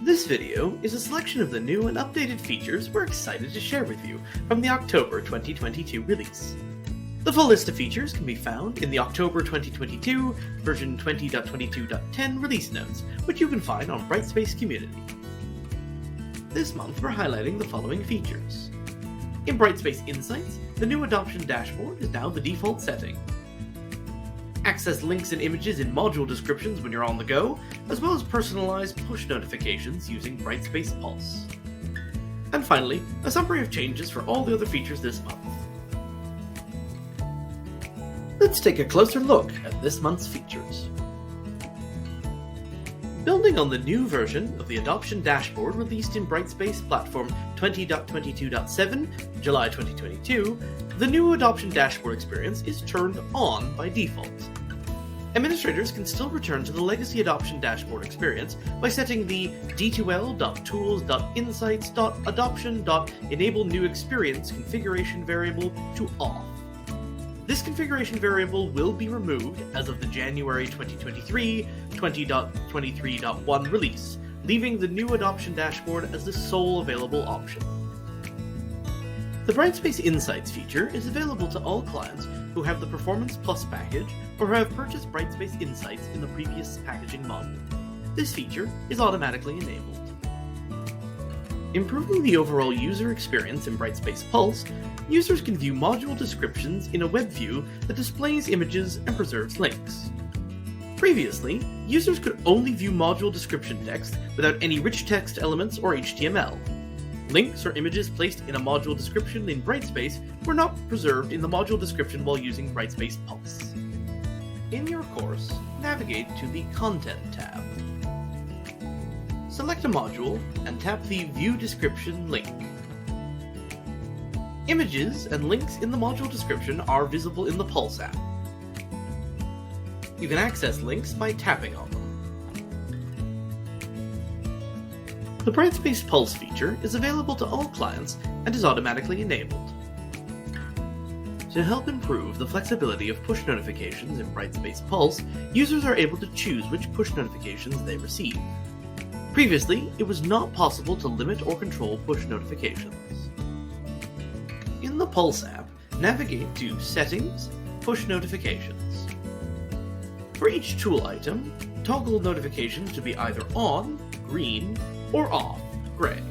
This video is a selection of the new and updated features we're excited to share with you from the October 2022 release. The full list of features can be found in the October 2022 version 20.22.10 release notes, which you can find on Brightspace Community. This month we're highlighting the following features. In Brightspace Insights, the new adoption dashboard is now the default setting. Access links and images in module descriptions when you're on the go, as well as personalized push notifications using Brightspace Pulse. And finally, a summary of changes for all the other features this month. Let's take a closer look at this month's features. Building on the new version of the adoption dashboard released in Brightspace Platform 20.22.7, July 2022, the new adoption dashboard experience is turned on by default. Administrators can still return to the legacy adoption dashboard experience by setting the D2L.tools.insights.adoption.enableNewExperience configuration variable to off. This configuration variable will be removed as of the January 2023 20.23.1 release, leaving the new adoption dashboard as the sole available option. The Brightspace Insights feature is available to all clients who have the Performance Plus package or who have purchased Brightspace Insights in the previous packaging model. This feature is automatically enabled. Improving the overall user experience in Brightspace Pulse, users can view module descriptions in a web view that displays images and preserves links. Previously, users could only view module description text without any rich text elements or HTML. Links or images placed in a module description in Brightspace were not preserved in the module description while using Brightspace Pulse. In your course, navigate to the Content tab. Select a module and tap the View Description link. Images and links in the module description are visible in the Pulse app. You can access links by tapping on them. The Brightspace Pulse feature is available to all clients and is automatically enabled. To help improve the flexibility of push notifications in Brightspace Pulse, users are able to choose which push notifications they receive. Previously, it was not possible to limit or control push notifications. In the Pulse app, navigate to Settings, Push Notifications. For each tool item, toggle notifications to be either on, green, or off, gray.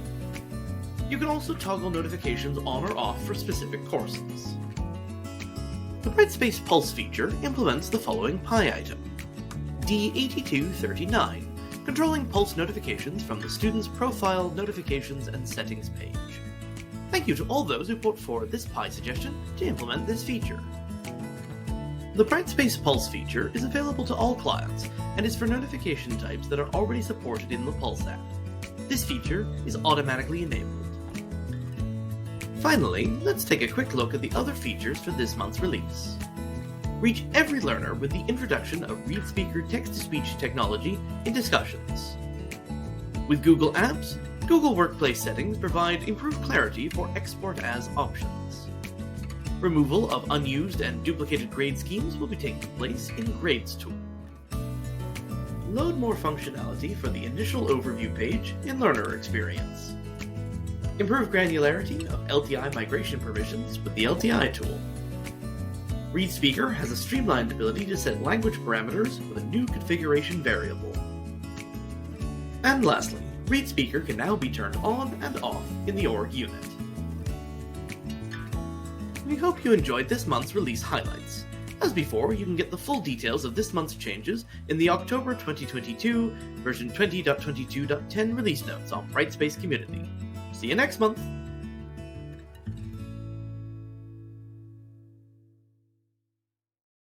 You can also toggle notifications on or off for specific courses. The Brightspace Pulse feature implements the following PI item: D8239, controlling Pulse notifications from the student's profile, notifications, and settings page. Thank you to all those who put forward this PI suggestion to implement this feature. The Brightspace Pulse feature is available to all clients and is for notification types that are already supported in the Pulse app. This feature is automatically enabled. Finally, let's take a quick look at the other features for this month's release. Reach every learner with the introduction of ReadSpeaker text-to-speech technology in discussions. With Google Apps, Google Workplace settings provide improved clarity for export as options. Removal of unused and duplicated grade schemes will be taking place in Grades tool. Load more functionality for the initial overview page in Learner Experience. Improve granularity of LTI migration permissions with the LTI tool. ReadSpeaker has a streamlined ability to set language parameters with a new configuration variable. And lastly, ReadSpeaker can now be turned on and off in the org unit. We hope you enjoyed this month's release highlights. As before, you can get the full details of this month's changes in the October 2022 version 20.22.10 release notes on Brightspace Community. See you next month!